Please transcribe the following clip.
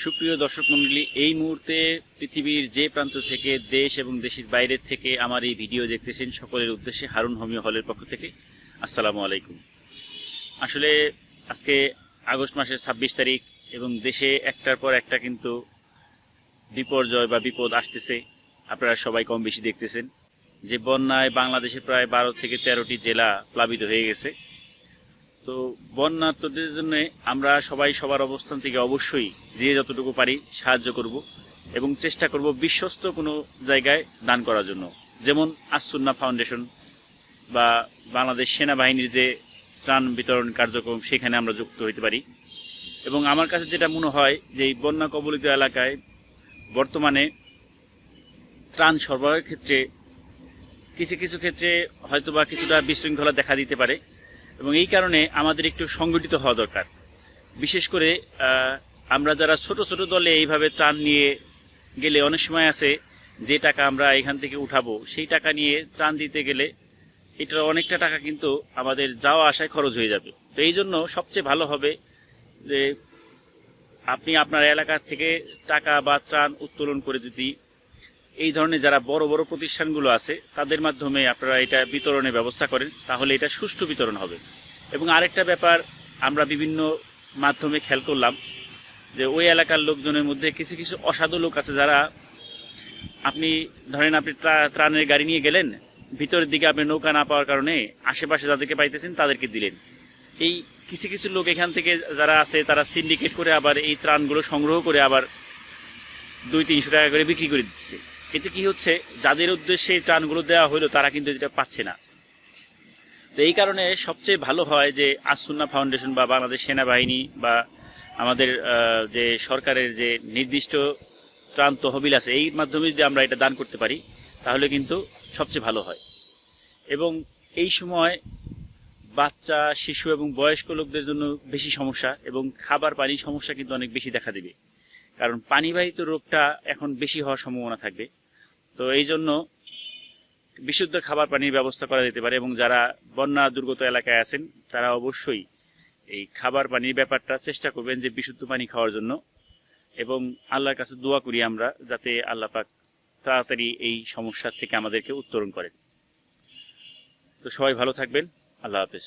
সুপ্রিয় দর্শক মণ্ডলী, এই মুহূর্তে পৃথিবীর যে প্রান্ত থেকে, দেশ এবং দেশের বাইরের থেকে আমার এই ভিডিও দেখতেছেন, সকলের উদ্দেশ্যে হারুন হোমিও হলের পক্ষ থেকে আসসালামু আলাইকুম। আসলে আজকে আগস্ট মাসের 26 তারিখ এবং দেশে একটার পর একটা কিন্তু বিপর্যয় বা বিপদ আসতেছে। আপনারা সবাই কম বেশি দেখতেছেন যে বন্যায় বাংলাদেশে প্রায় 12 থেকে 13টি জেলা প্লাবিত হয়ে গেছে। তো বন্যার্তদের জন্য আমরা সবাই সবার অবস্থান থেকে অবশ্যই যে যতটুকু পারি সাহায্য করব এবং চেষ্টা করব বিশ্বস্ত কোনো জায়গায় দান করার জন্য, যেমন আস-সুন্নাহ ফাউন্ডেশন বা বাংলাদেশ সেনাবাহিনীর যে ত্রাণ বিতরণ কার্যক্রম, সেখানে আমরা যুক্ত হইতে পারি। এবং আমার কাছে যেটা মনে হয় যে এই বন্যা কবলিত এলাকায় বর্তমানে ত্রাণ সরবরাহের ক্ষেত্রে কিছু কিছু ক্ষেত্রে হয়তোবা কিছুটা বিশৃঙ্খলা দেখা দিতে পারে এবং এই কারণে আমাদের একটু সংগঠিত হওয়া দরকার। বিশেষ করে আমরা যারা ছোট ছোট দলে এইভাবে ত্রাণ নিয়ে গেলে অনেক সময় আছে যে টাকা আমরা এখান থেকে উঠাবো, সেই টাকা নিয়ে ত্রাণ দিতে গেলে এটার অনেকটা টাকা কিন্তু আমাদের যাওয়া আসায় খরচ হয়ে যাবে। তো এই জন্য সবচেয়ে ভালো হবে যে আপনি আপনার এলাকা থেকে টাকা বা ত্রাণ উত্তোলন করে যদি এই ধরনের যারা বড় বড় প্রতিষ্ঠানগুলো আছে তাদের মাধ্যমে আপনারা এটা বিতরণের ব্যবস্থা করেন, তাহলে এটা সুষ্ঠু বিতরণ হবে। এবং আরেকটা ব্যাপার আমরা বিভিন্ন মাধ্যমে খেয়াল করলাম যে ওই এলাকার লোকজনের মধ্যে কিছু কিছু অসাধু লোক আছে, যারা আপনি ধরেন আপনি ত্রাণের গাড়ি নিয়ে গেলেন, ভিতরের দিকে আপনি নৌকা না পাওয়ার কারণে আশেপাশে যাদেরকে পাইতেছেন তাদেরকে দিলেন। এই কিছু কিছু লোক এখান থেকে যারা আছে তারা সিন্ডিকেট করে আবার এই ত্রাণগুলো সংগ্রহ করে আবার 200-300 টাকা করে বিক্রি করে দিচ্ছে। এতে কি হচ্ছে, যাদের উদ্দেশ্যে এই ত্রাণগুলো দেওয়া হলো তারা কিন্তু এটা পাচ্ছে না। তো এই কারণে সবচেয়ে ভালো হয় যে আস-সুন্নাহ ফাউন্ডেশন বা বাংলাদেশ সেনাবাহিনী বা আমাদের যে সরকারের যে নির্দিষ্ট ত্রাণ তহবিল আছে, এই মাধ্যমে যদি আমরা এটা দান করতে পারি তাহলে কিন্তু সবচেয়ে ভালো হয়। এবং এই সময় বাচ্চা, শিশু এবং বয়স্ক লোকদের জন্য বেশি সমস্যা এবং খাবার পানির সমস্যা কিন্তু অনেক বেশি দেখা দিবে, কারণ পানিবাহিত রোগটা এখন বেশি হওয়ার সম্ভাবনা থাকবে। তো এই জন্য বিশুদ্ধ খাবার পানির ব্যবস্থা করা যেতে পারে এবং যারা বন্যা দুর্গত এলাকায় আছেন তারা অবশ্যই এই খাবার পানির ব্যাপারটা চেষ্টা করবেন যে বিশুদ্ধ পানি খাওয়ার জন্য। এবং আল্লাহর কাছে দোয়া করি আমরা যাতে আল্লাহ পাক তাড়াতাড়ি এই সমস্যা থেকে আমাদেরকে উত্তরণ করেন। তো সবাই ভালো থাকবেন। আল্লাহ হাফেজ।